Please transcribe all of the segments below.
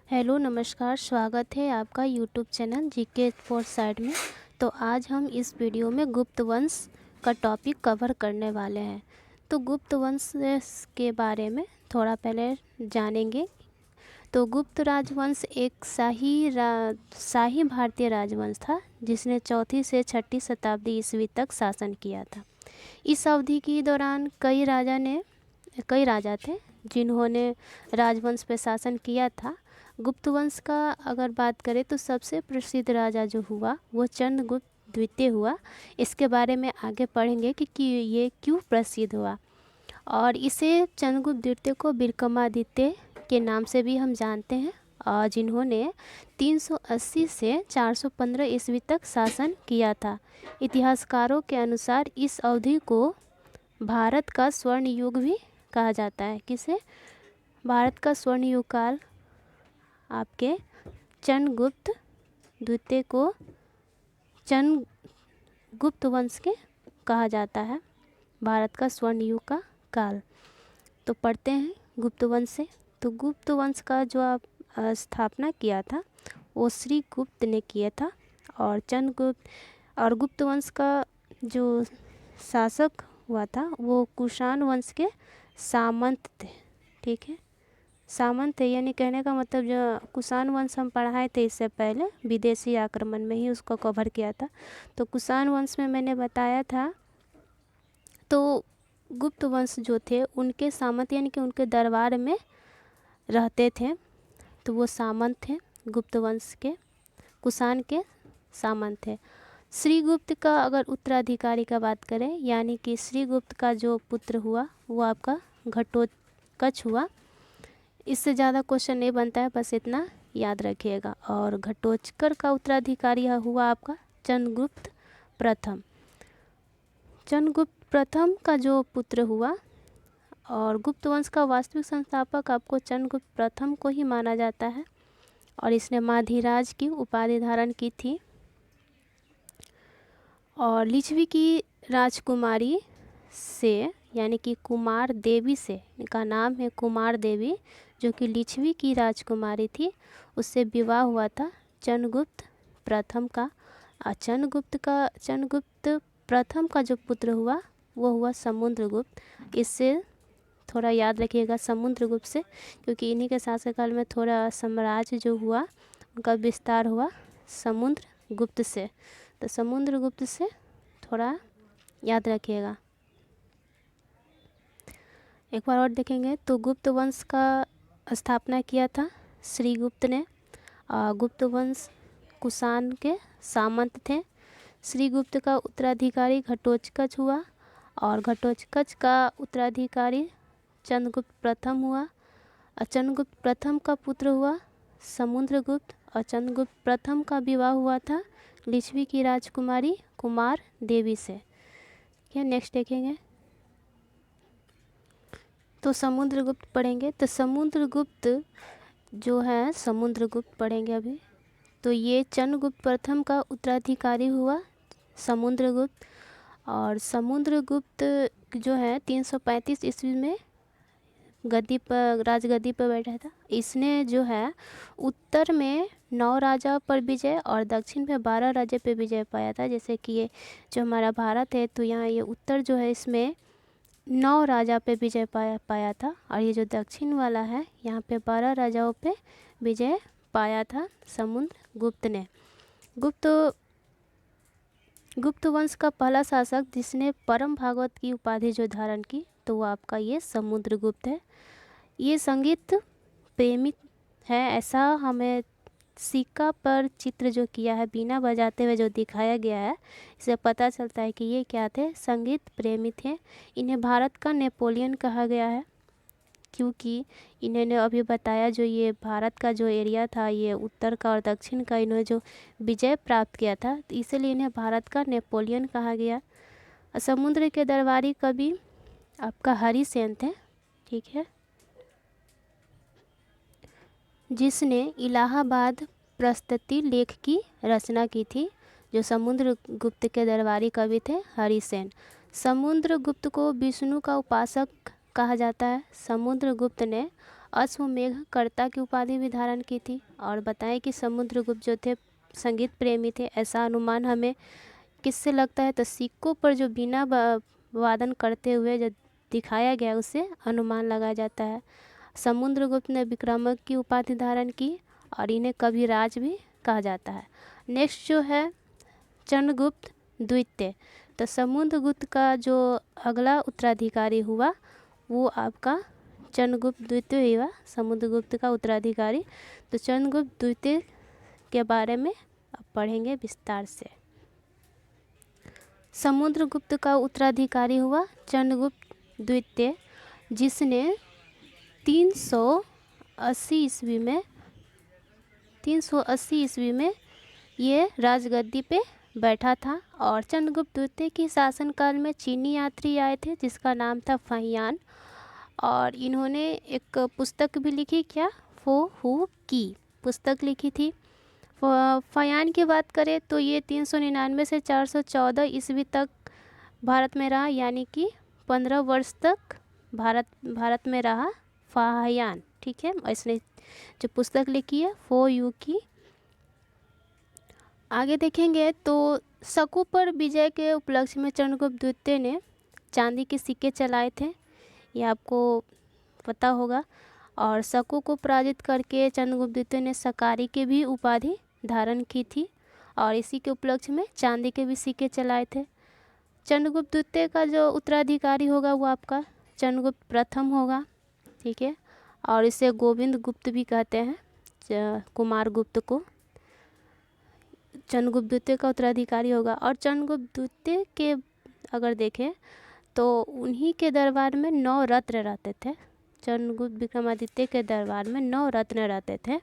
Hello नमस्कार, स्वागत है आपका YouTube channel GK for side में। तो आज हम इस वीडियो में गुप्त वंश का टॉपिक कवर करने वाले हैं। तो गुप्त वंश के बारे में थोड़ा पहले जानेंगे। तो गुप्त राजवंश एक शाही भारतीय राजवंश था जिसने 4वीं से 6वीं शताब्दी ईस्वी तक शासन किया था। इस अवधि के दौरान कई राजा थे जिन्होंने राजवंश पर शासन किया था। गुप्त वंश का अगर बात करें तो सबसे प्रसिद्ध राजा जो हुआ वो चंद्रगुप्त द्वितीय हुआ। इसके बारे में आगे पढ़ेंगे कि ये क्यों प्रसिद्ध हुआ। और इसे चंद्रगुप्त द्वितीय को विक्रमादित्य के नाम से भी हम जानते हैं, और जिन्होंने 380 से 415 ईस्वी तक शासन किया था। इतिहासकारों के अनुसार इस अवधि को भारत का स्वर्ण युग भी कहा जाता है। किसे? भारत का स्वर्ण युग काल आपके चंद्रगुप्त द्वितीय को चंद्रगुप्त वंश के कहा जाता है, भारत का स्वर्ण युग का काल। तो पढ़ते हैं गुप्त वंश से। तो गुप्त वंश का जो आप स्थापना किया था वो श्री गुप्त ने किया था। और गुप्त वंश का जो शासक हुआ था वो कुषाण वंश के सामंत थे। ठीक है, सामंत है, यानी कहने का मतलब जो कुषाण वंश हम पढ़ाए थे इससे पहले विदेशी आक्रमण में ही उसको कवर किया था। तो कुषाण वंश में मैंने बताया था। तो गुप्त वंश जो थे उनके सामंत यानी कि उनके दरबार में रहते थे, तो वो सामंत थे गुप्त वंश के, कुषाण के सामंत थे। श्रीगुप्त का अगर उत्तराधिकारी का बात करें यानी कि श्रीगुप्त का जो पुत्र हुआ वो आपका घटोत्कच हुआ। इससे ज़्यादा क्वेश्चन नहीं बनता है, बस इतना याद रखिएगा। और घटोत्कच का उत्तराधिकारी हुआ आपका चंद्रगुप्त प्रथम। चंद्रगुप्त प्रथम का जो पुत्र हुआ, और गुप्त वंश का वास्तविक संस्थापक आपको चंद्रगुप्त प्रथम को ही माना जाता है, और इसने माधीराज की उपाधि धारण की थी। और लिच्छवी की राजकुमारी से यानी कि कुमार देवी से, इनका नाम है कुमार देवी, जो कि लिच्छवी की राजकुमारी थी, उससे विवाह हुआ था चंद्रगुप्त प्रथम का। चंद्रगुप्त प्रथम का जो पुत्र हुआ वो हुआ समुद्रगुप्त। इससे थोड़ा याद रखिएगा समुद्रगुप्त से, क्योंकि इन्हीं के शासनकाल में थोड़ा साम्राज्य जो हुआ उनका विस्तार हुआ समुद्रगुप्त से। तो समुद्रगुप्त से थोड़ा याद रखिएगा। एक बार और देखेंगे तो गुप्त वंश का स्थापना किया था श्रीगुप्त ने। गुप्त वंश कुषाण के सामंत थे। श्रीगुप्त का उत्तराधिकारी घटोत्कच हुआ, और घटोत्कच का उत्तराधिकारी चंद्रगुप्त प्रथम हुआ। और चंद्रगुप्त प्रथम का पुत्र हुआ समुद्रगुप्त, और चंद्रगुप्त प्रथम का विवाह हुआ था लिच्छवी की राजकुमारी कुमार देवी से। क्या नेक्स्ट देखेंगे तो समुद्रगुप्त पढ़ेंगे। तो समुद्रगुप्त जो है समुद्रगुप्त पढ़ेंगे अभी। तो ये चंद्रगुप्त प्रथम का उत्तराधिकारी हुआ समुद्रगुप्त। और समुद्रगुप्त जो है 335 ईस्वी में राजगद्दी पर बैठा था। इसने जो है उत्तर में 9 राजा पर विजय और दक्षिण में 12 राजा पर विजय पाया था। जैसे कि ये जो हमारा भारत है तो यहाँ ये उत्तर जो है इसमें 9 राजा पे विजय पाया था, और ये जो दक्षिण वाला है यहाँ पे 12 राजाओं पे विजय पाया था समुद्रगुप्त ने। गुप्त वंश का पहला शासक जिसने परम भागवत की उपाधि जो धारण की तो वो आपका ये समुद्रगुप्त है। ये संगीत प्रेमी है, ऐसा हमें सिक्का पर चित्र जो किया है बीना बजाते हुए जो दिखाया गया है, इससे पता चलता है कि ये क्या थे, संगीत प्रेमी थे। इन्हें भारत का नेपोलियन कहा गया है, क्योंकि इन्होंने अभी बताया जो ये भारत का जो एरिया था ये उत्तर का और दक्षिण का इन्होंने जो विजय प्राप्त किया था, तो इसलिए इन्हें भारत का नेपोलियन कहा गया। समुद्र के दरबारी कवि आपका हरिसेन थे। ठीक है, जिसने इलाहाबाद प्रस्तुति लेख की रचना की थी। जो समुद्रगुप्त के दरबारी कवि थे हरिसेन। समुद्रगुप्त को विष्णु का उपासक कहा जाता है। समुद्रगुप्त ने अश्वमेघ कर्ता की उपाधि भी धारण की थी। और बताएं कि समुद्रगुप्त जो थे संगीत प्रेमी थे, ऐसा अनुमान हमें किससे लगता है? तो सिक्कों पर जो बीना वादन करते हुए जो दिखाया गया उससे अनुमान लगाया जाता है। समुद्रगुप्त ने विक्रमक की उपाधि धारण की और इन्हें कविराज भी कहा जाता है। नेक्स्ट जो है चंद्रगुप्त द्वितीय। तो समुद्रगुप्त का जो अगला उत्तराधिकारी हुआ वो आपका चंद्रगुप्त द्वितीय हुआ, समुद्रगुप्त का उत्तराधिकारी। तो चंद्रगुप्त द्वितीय के बारे में अब पढ़ेंगे विस्तार से। समुद्रगुप्त का उत्तराधिकारी हुआ चंद्रगुप्त द्वितीय, जिसने 380 ईस्वी में ये राजगद्दी पे बैठा था। और चंद्रगुप्त द्वितीय के शासनकाल में चीनी यात्री आए थे जिसका नाम था फाहियान, और इन्होंने एक पुस्तक भी लिखी, क्या? फो हु की पुस्तक लिखी थी। फाहियान की बात करें तो ये 399 से 414 ईस्वी तक भारत में रहा, यानी कि 15 वर्ष तक भारत में रहा फाहियान। ठीक है, इसने जो पुस्तक लिखी है फो यू की। आगे देखेंगे तो शकु पर विजय के उपलक्ष्य में चंद्रगुप्त द्वितीय ने चांदी के सिक्के चलाए थे, ये आपको पता होगा। और शकु को पराजित करके चंद्रगुप्त द्वितीय ने शकारी की भी उपाधि धारण की थी और इसी के उपलक्ष्य में चांदी के भी सिक्के चलाए थे। चंद्रगुप्त द्वितीय का जो उत्तराधिकारी होगा वो आपका चंद्रगुप्त प्रथम होगा। ठीक है, और इसे गोविंद गुप्त भी कहते हैं, कुमार गुप्त को चंद्रगुप्त द्वितीय का उत्तराधिकारी होगा। और चंद्रगुप्त द्वितीय के अगर देखें तो उन्हीं के दरबार में 9 रत्न रहते थे। चंद्रगुप्त विक्रमादित्य के दरबार में 9 रत्न रहते थे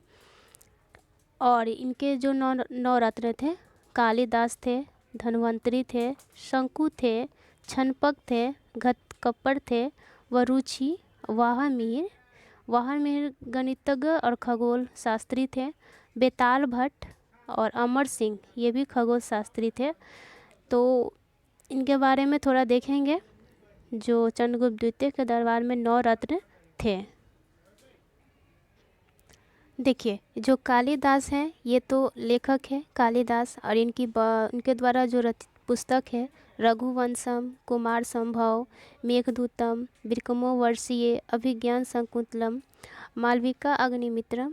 और इनके जो 9 रत्न थे, कालिदास थे, धन्वंतरी थे, शंकु थे, छनपक थे, घटकप्पर थे, वरुचि, वाहामिहिर गणितज्ञ और खगोल शास्त्री थे, बेताल भट्ट और अमर सिंह, ये भी खगोल शास्त्री थे। तो इनके बारे में थोड़ा देखेंगे। जो चंद्रगुप्त द्वितीय के दरबार में 9 रत्न थे। देखिए, जो कालिदास हैं ये तो लेखक है कालिदास, और इनके द्वारा जो रचित पुस्तक है रघुवंशम, कुमार संभव, मेघदूतम, विक्रमोर्वशीय, अभिज्ञान शकुंतलम, मालविका अग्निमित्रम,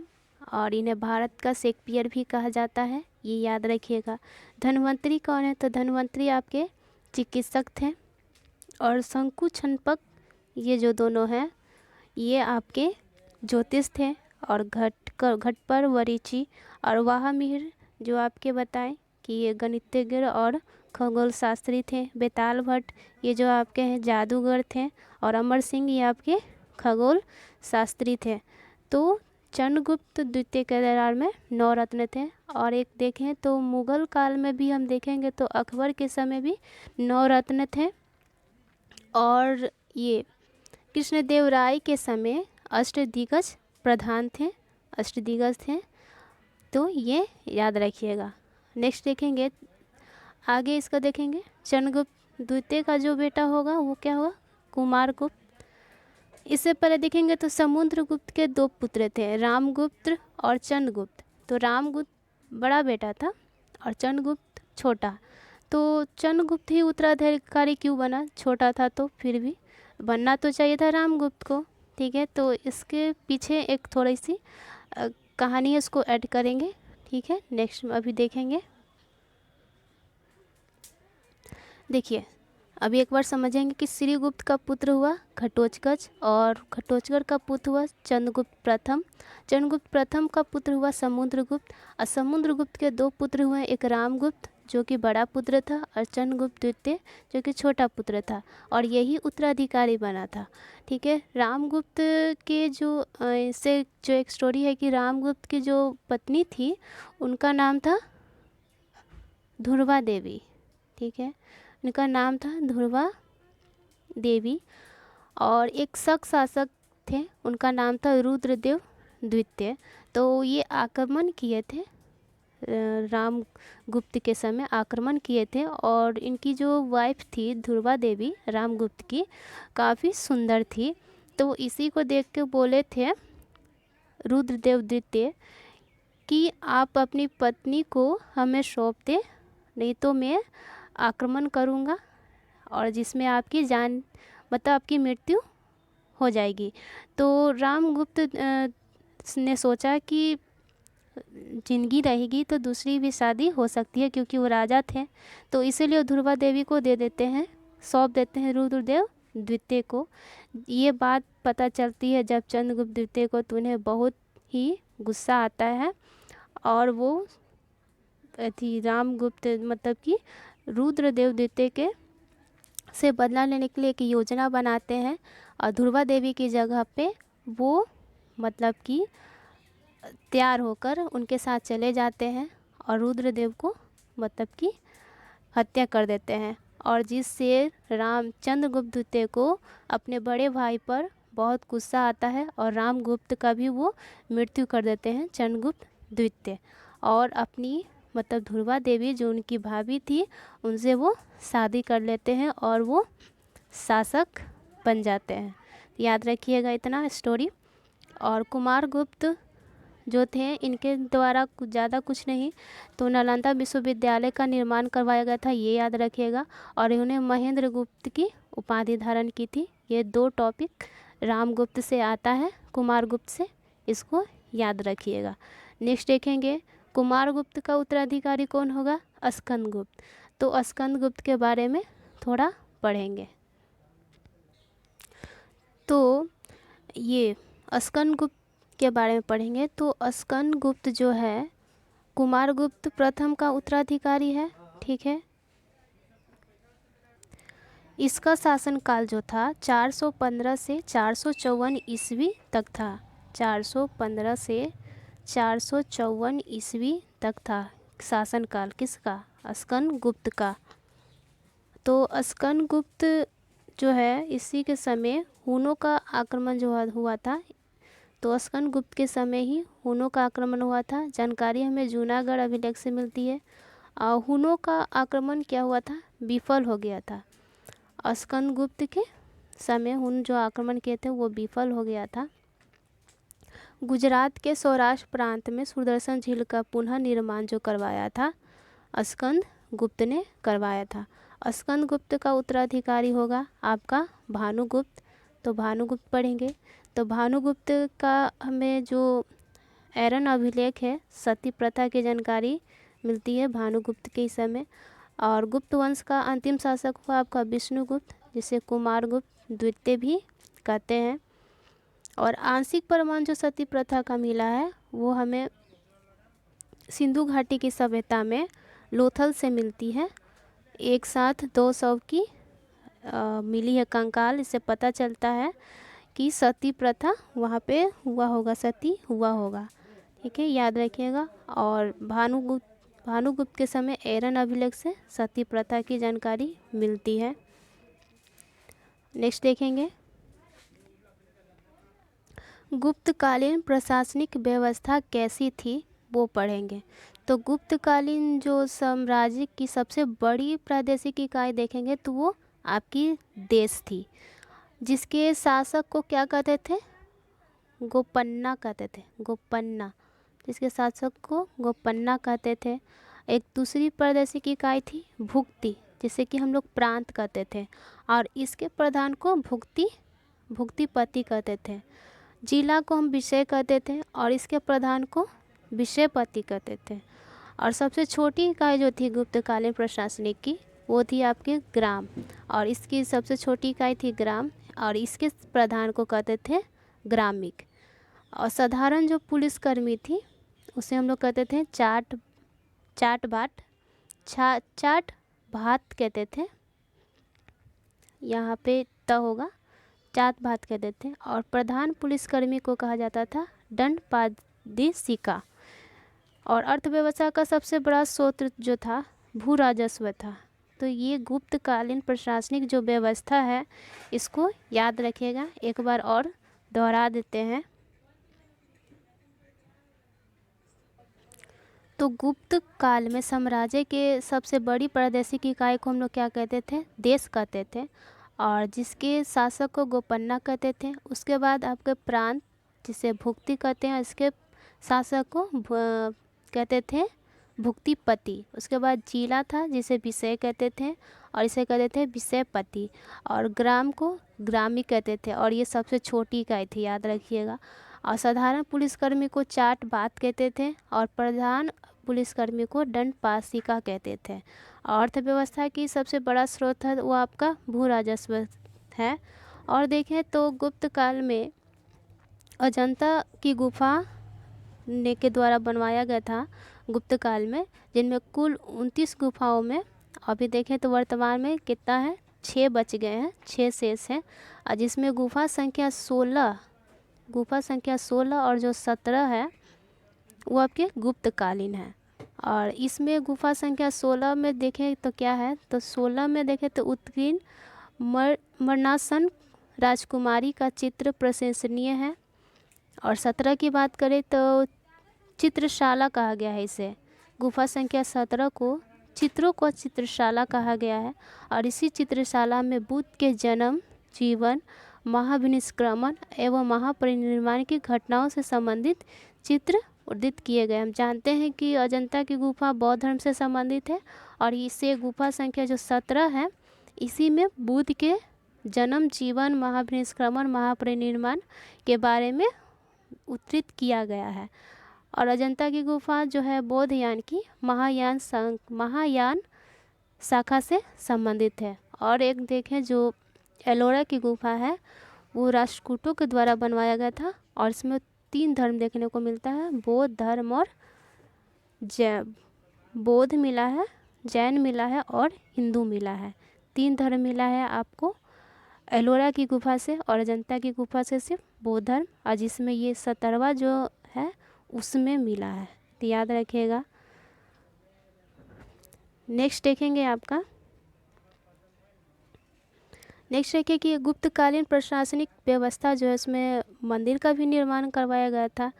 और इन्हें भारत का शेक्सपियर भी कहा जाता है, ये याद रखिएगा। धन्वंतरी कौन है? तो धन्वंतरी आपके चिकित्सक थे। और शंकु छनपक ये जो दोनों हैं ये आपके ज्योतिष थे। और घटपर वरीची और वाहामिहिर जो आपके बताएं कि ये गणितज्ञ और खगोल शास्त्री थे। बेताल भट्ट ये जो आपके हैं जादूगर थे। और अमर सिंह ये आपके खगोल शास्त्री थे। तो चंद्रगुप्त द्वितीय के दरबार में 9 रत्न थे। और एक देखें तो मुग़ल काल में भी हम देखेंगे तो अकबर के समय भी 9 रत्न थे। और ये कृष्णदेव राय के समय अष्टदिग्गज प्रधान थे, अष्टदिग्गज थे। तो ये याद रखिएगा। नेक्स्ट देखेंगे, आगे इसका देखेंगे चंद्रगुप्त द्वितीय का जो बेटा होगा वो क्या होगा? कुमारगुप्त। इससे पहले देखेंगे तो समुद्रगुप्त के 2 पुत्र थे, रामगुप्त और चंद्रगुप्त। तो रामगुप्त बड़ा बेटा था और चंद्रगुप्त छोटा। तो चंद्रगुप्त ही उत्तराधिकारी क्यों बना? छोटा था तो फिर भी बनना तो चाहिए था रामगुप्त को। ठीक है, तो इसके पीछे एक थोड़ी सी कहानी है, उसको ऐड करेंगे। ठीक है, नेक्स्ट अभी देखेंगे। देखिए, अभी एक बार समझेंगे कि श्रीगुप्त का पुत्र हुआ घटोत्कच और घटोत्कच का पुत्र हुआ चंद्रगुप्त प्रथम। चंद्रगुप्त प्रथम का पुत्र हुआ समुद्रगुप्त और समुद्रगुप्त के 2 पुत्र हुए, एक रामगुप्त जो कि बड़ा पुत्र था और चंद्रगुप्त द्वितीय जो कि छोटा पुत्र था, और यही उत्तराधिकारी बना था। ठीक है, रामगुप्त के जो से जो एक स्टोरी है कि रामगुप्त की जो पत्नी थी उनका नाम था ध्रुवा देवी। ठीक है, उनका नाम था ध्रुवा देवी। और एक शक शासक थे, उनका नाम था रुद्रदेव द्वितीय। तो ये आक्रमण किए थे, रामगुप्त के समय आक्रमण किए थे। और इनकी जो वाइफ थी ध्रुवा देवी रामगुप्त की, काफ़ी सुंदर थी। तो इसी को देख के बोले थे रुद्रदेव द्वितीय कि आप अपनी पत्नी को हमें सौंप दें, नहीं तो मैं आक्रमण करूँगा और जिसमें आपकी जान मतलब आपकी मृत्यु हो जाएगी। तो रामगुप्त ने सोचा कि जिंदगी रहेगी तो दूसरी भी शादी हो सकती है, क्योंकि वो राजा थे, तो इसीलिए वो ध्रुवा देवी को दे देते हैं, सौंप देते हैं रुद्रदेव द्वितीय को। ये बात पता चलती है जब चंद्रगुप्त द्वितीय को, तो उन्हें बहुत ही गुस्सा आता है और वो थी रामगुप्त मतलब कि रुद्रदेव द्वितीय के से बदला लेने के लिए एक योजना बनाते हैं और ध्रुवा देवी की जगह पे वो मतलब कि तैयार होकर उनके साथ चले जाते हैं और रुद्रदेव को मतलब कि हत्या कर देते हैं। और जिससे चंद्रगुप्त द्वितीय को अपने बड़े भाई पर बहुत गुस्सा आता है और रामगुप्त का भी वो मृत्यु कर देते हैं चंद्रगुप्त द्वितीय, और अपनी मतलब ध्रुवा देवी जो उनकी भाभी थी उनसे वो शादी कर लेते हैं और वो शासक बन जाते हैं। याद रखिएगा इतना स्टोरी। और कुमारगुप्त जो थे इनके द्वारा कुछ ज़्यादा कुछ नहीं, तो नालंदा विश्वविद्यालय का निर्माण करवाया गया था, ये याद रखिएगा। और इन्होंने महेंद्र गुप्त की उपाधि धारण की थी। ये 2 टॉपिक रामगुप्त से आता है, कुमारगुप्त से, इसको याद रखिएगा। नेक्स्ट देखेंगे कुमारगुप्त का उत्तराधिकारी कौन होगा? स्कंदगुप्त। तो स्कंदगुप्त के बारे में थोड़ा पढ़ेंगे। तो ये स्कंदगुप्त के बारे में पढ़ेंगे। तो स्कंदगुप्त जो है कुमारगुप्त प्रथम का उत्तराधिकारी है, ठीक है। इसका शासनकाल जो था 415 से 454 ईस्वी तक था। 415 से 454 ईस्वी तक था शासनकाल किसका? स्कंदगुप्त का। तो स्कंदगुप्त जो है इसी के समय हुनों का आक्रमण जो हुआ था। तो स्कंदगुप्त के समय ही हुनों का आक्रमण हुआ था। जानकारी हमें जूनागढ़ अभिलेख से मिलती है। हुनों का आक्रमण क्या हुआ था? विफल हो गया था। स्कंदगुप्त के समय हुन जो आक्रमण किए थे वो विफल हो गया था। गुजरात के सौराष्ट्र प्रांत में सुदर्शन झील का पुनः निर्माण जो करवाया था स्कंदगुप्त ने करवाया था। स्कंदगुप्त का उत्तराधिकारी होगा आपका भानुगुप्त। तो भानुगुप्त पढ़ेंगे। तो भानुगुप्त का हमें जो एरन अभिलेख है सती प्रथा की जानकारी मिलती है भानुगुप्त के समय। और गुप्त वंश का अंतिम शासक हुआ आपका विष्णुगुप्त, जिसे कुमारगुप्त द्वितीय भी कहते हैं। और आंशिक प्रमाण जो सती प्रथा का मिला है वो हमें सिंधु घाटी की सभ्यता में लोथल से मिलती है। एक साथ 2 शव की मिली है कंकाल। इससे पता चलता है कि सती प्रथा वहाँ पे हुआ होगा, सती हुआ होगा, ठीक है, याद रखिएगा। और भानुगुप्त के समय एरन अभिलेख से सती प्रथा की जानकारी मिलती है। नेक्स्ट देखेंगे गुप्तकालीन प्रशासनिक व्यवस्था कैसी थी वो पढ़ेंगे। तो गुप्तकालीन जो साम्राज्य की सबसे बड़ी प्रादेशिक इकाई देखेंगे तो वो आपकी देश थी, जिसके शासक को क्या कहते थे? गोपन्ना कहते थे। गोपन्ना, जिसके शासक को गोपन्ना कहते थे। एक दूसरी प्रादेशिक इकाई थी भुक्ति, जिसे कि हम लोग प्रांत कहते थे, और इसके प्रधान को भुक्तिपति कहते थे। जिला को हम विषय कहते थे और इसके प्रधान को विषयपति कहते थे। और सबसे छोटी इकाई जो थी गुप्तकालीन प्रशासनिक की वो थी आपके ग्राम, और इसकी सबसे छोटी इकाई थी ग्राम, और इसके प्रधान को कहते थे ग्रामिक। और साधारण जो पुलिसकर्मी थी उसे हम लोग कहते थे चाट भात कहते थे। यहाँ पे त होगा, चाट भात कहते थे। और प्रधान पुलिसकर्मी को कहा जाता था दंडपादिशिका। और अर्थव्यवस्था का सबसे बड़ा स्रोत जो था भू राजस्व था। तो ये गुप्तकालीन प्रशासनिक जो व्यवस्था है इसको याद रखिएगा। एक बार और दोहरा देते हैं। तो गुप्त काल में साम्राज्य के सबसे बड़ी प्रादेशिक इकाई को हम लोग क्या कहते थे? देश कहते थे, और जिसके शासक को गोपन्ना कहते थे। उसके बाद आपके प्रांत जिसे भुक्ति कहते हैं, इसके शासक को कहते थे भुक्तिपति। उसके बाद जिला था जिसे विषय कहते थे और इसे कहते थे विषयपति, और ग्राम को ग्रामी कहते थे, और ये सबसे छोटी इकाई थी, याद रखिएगा। और साधारण पुलिसकर्मी को चाट बात कहते थे और प्रधान पुलिसकर्मी को दंडपाशिका कहते थे। अर्थव्यवस्था की सबसे बड़ा स्रोत है वो आपका भू राजस्व है। और देखें तो गुप्त काल में अजंता की गुफा ने के द्वारा बनवाया गया था गुप्त काल में, जिनमें कुल 29 गुफाओं में अभी देखें तो वर्तमान में कितना है, 6 बच गए हैं, 6 शेष हैं। और जिसमें गुफा संख्या 16 और जो 17 है वो आपके गुप्तकालीन है। और इसमें गुफा संख्या 16 में देखें तो क्या है, तो 16 में देखें तो उत्कीर्ण मरणासन राजकुमारी का चित्र प्रशंसनीय है। और 17 की बात करें तो चित्रशाला कहा गया है इसे। गुफा संख्या 17 को चित्रों को चित्रशाला कहा गया है। और इसी चित्रशाला में बुद्ध के जन्म, जीवन, महाविनिष्क्रमण एवं महापरिनिर्वाण की घटनाओं से संबंधित चित्र उद्धृत किए गए। हम जानते हैं कि अजंता की गुफा बौद्ध धर्म से संबंधित है, और इसे गुफा संख्या जो 17 है इसी में बुद्ध के जन्म, जीवन, महाविनिष्क्रमण, महापरिनिर्वाण के बारे में उद्धृत किया गया है। और अजंता की गुफा जो है बौद्धयान की महायान शाखा से संबंधित है। और एक देखें जो एलोरा की गुफा है वो राष्ट्रकूटों के द्वारा बनवाया गया था, और इसमें 3 धर्म देखने को मिलता है, बौद्ध धर्म और बौद्ध मिला है, जैन मिला है और हिंदू मिला है। 3 धर्म मिला है आपको एलोरा की गुफा से, और अजंता की गुफा से सिर्फ बौद्ध धर्म, और जिसमें ये 17वां जो है उसमें मिला है, तो याद रखिएगा। नेक्स्ट देखेंगे आपका, नेक्स्ट देखिए कि गुप्तकालीन प्रशासनिक व्यवस्था जो है उसमें मंदिर का भी निर्माण करवाया गया था,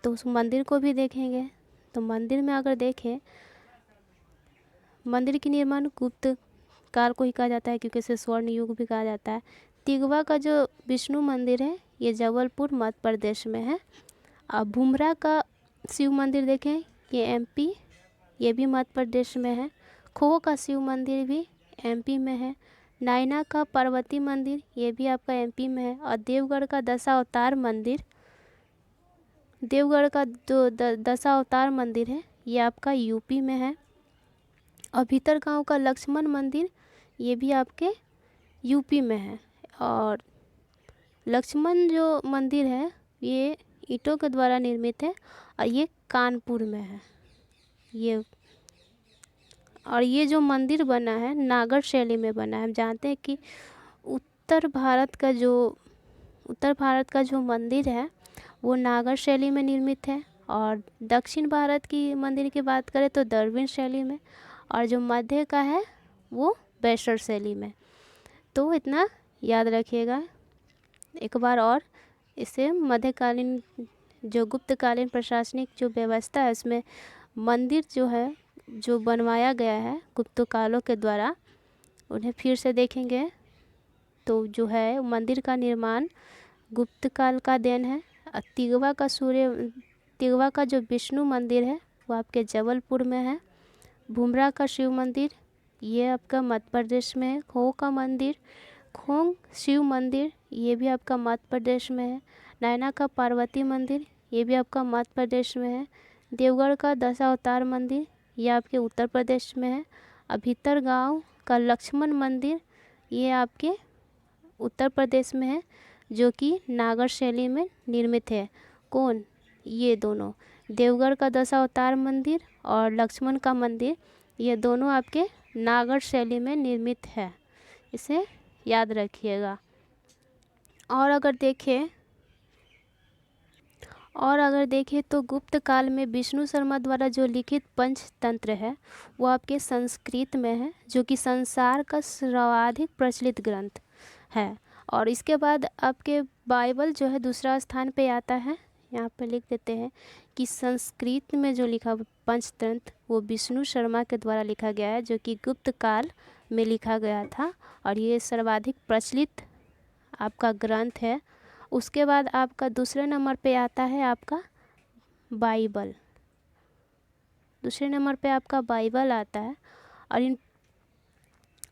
तो उस मंदिर को भी देखेंगे। तो मंदिर में अगर देखें, मंदिर की निर्माण गुप्त काल को ही कहा जाता है क्योंकि इसे स्वर्ण युग भी कहा जाता है। तिगवा का जो विष्णु मंदिर है ये जबलपुर मध्य प्रदेश में है। अब भुमरा का शिव मंदिर देखें, ये एमपी, ये भी मध्य प्रदेश में है। खो का शिव मंदिर भी एमपी में है। नायना का पार्वती मंदिर ये भी आपका एमपी में है। और देवगढ़ का दशावतार मंदिर, देवगढ़ का जो दशावतार मंदिर है ये आपका यूपी में है। और भीतरगांव का लक्ष्मण मंदिर ये भी आपके यूपी में है। और लक्ष्मण जो मंदिर है ये ईंटों के द्वारा निर्मित है और ये कानपुर में है ये। और ये जो मंदिर बना है नागर शैली में बना है। हम जानते हैं कि उत्तर भारत का जो मंदिर है वो नागर शैली में निर्मित है, और दक्षिण भारत की मंदिर की बात करें तो द्रविड़ शैली में, और जो मध्य का है वो बैसर शैली में। तो इतना याद रखिएगा एक बार। और इसे मध्यकालीन जो गुप्तकालीन प्रशासनिक जो व्यवस्था है उसमें मंदिर जो है जो बनवाया गया है गुप्त कालों के द्वारा उन्हें फिर से देखेंगे। तो जो है मंदिर का निर्माण गुप्त काल का देन है। तिगवा का जो विष्णु मंदिर है वो आपके जबलपुर में है। भुमरा का शिव मंदिर ये आपका मध्य प्रदेश में है। खो का मंदिर, खोंग शिव मंदिर ये भी आपका मध्य प्रदेश में है। नैना का पार्वती मंदिर ये भी आपका मध्य प्रदेश में है। देवगढ़ का दशावतार मंदिर ये आपके उत्तर प्रदेश में है। और भीतरगांव का लक्ष्मण मंदिर ये आपके उत्तर प्रदेश में है, जो कि नागर शैली में निर्मित है। कौन? ये दोनों, देवगढ़ का दशावतार मंदिर और लक्ष्मण का मंदिर, ये दोनों आपके नागर शैली में निर्मित है, इसे याद रखिएगा। और अगर देखें तो गुप्त काल में विष्णु शर्मा द्वारा जो लिखित पंचतंत्र है वो आपके संस्कृत में है, जो कि संसार का सर्वाधिक प्रचलित ग्रंथ है। और इसके बाद आपके बाइबल जो है दूसरा स्थान पे आता है। यहाँ पे लिख देते हैं कि संस्कृत में जो लिखा पंचतंत्र वो विष्णु शर्मा के द्वारा लिखा गया है, जो कि गुप्त काल में लिखा गया था, और ये सर्वाधिक प्रचलित आपका ग्रंथ है। उसके बाद आपका दूसरे नंबर पे आता है आपका बाइबल। दूसरे नंबर पे आपका बाइबल आता है।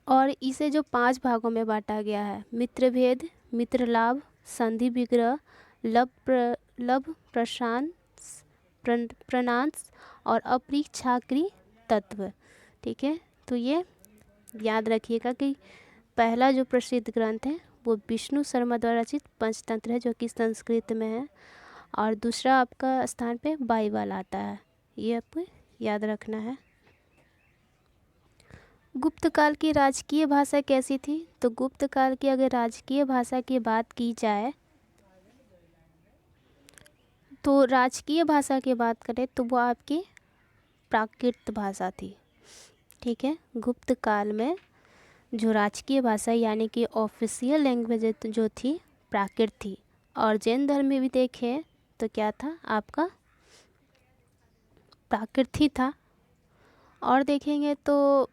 और इसे जो 5 भागों में बांटा गया है, मित्रभेद, मित्रलाभ, संधि विग्रह, लभ प्रणांश और अपरिच्छाकृत तत्व। ठीक है, तो ये याद रखिएगा कि पहला जो प्रसिद्ध ग्रंथ है वो विष्णु शर्मा द्वारा रचित पंचतंत्र है, जो कि संस्कृत में है। और दूसरा आपका स्थान पे बाइबल आता है, ये आपको याद रखना है। गुप्त काल की राजकीय भाषा कैसी थी? तो गुप्त काल की अगर राजकीय भाषा की बात की जाए तो राजकीय भाषा की बात करें तो वो आपकी प्राकृत भाषा थी। ठीक है, गुप्त काल में जो राजकीय भाषा यानी कि ऑफिशियल लैंग्वेज जो थी प्राकृत थी। और जैन धर्म में भी देखें तो क्या था आपका प्राकृत ही था। और देखेंगे तो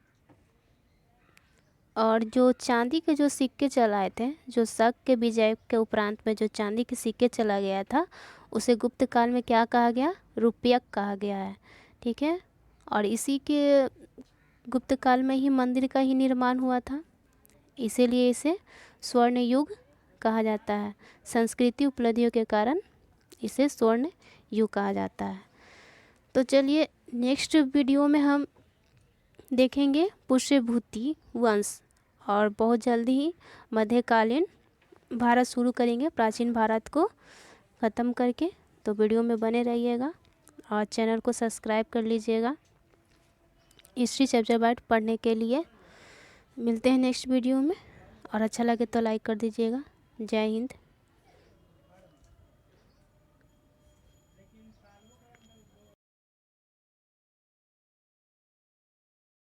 और जो चांदी के जो सिक्के चलाए थे, जो शक के विजय के उपरांत में जो चांदी के सिक्के चला गया था, उसे गुप्त काल में क्या कहा गया? रुपयक कहा गया है। ठीक है, और इसी के गुप्त काल में ही मंदिर का ही निर्माण हुआ था, इसीलिए इसे स्वर्ण युग कहा जाता है। संस्कृति उपलब्धियों के कारण इसे स्वर्ण युग कहा जाता है। तो चलिए नेक्स्ट वीडियो में हम देखेंगे पुष्यभूति वंश, और बहुत जल्दी ही मध्यकालीन भारत शुरू करेंगे, प्राचीन भारत को ख़त्म करके। तो वीडियो में बने रहिएगा और चैनल को सब्सक्राइब कर लीजिएगा हिस्ट्री चैप्टर वाइज पढ़ने के लिए। मिलते हैं नेक्स्ट वीडियो में, और अच्छा लगे तो लाइक कर दीजिएगा। जय हिंद।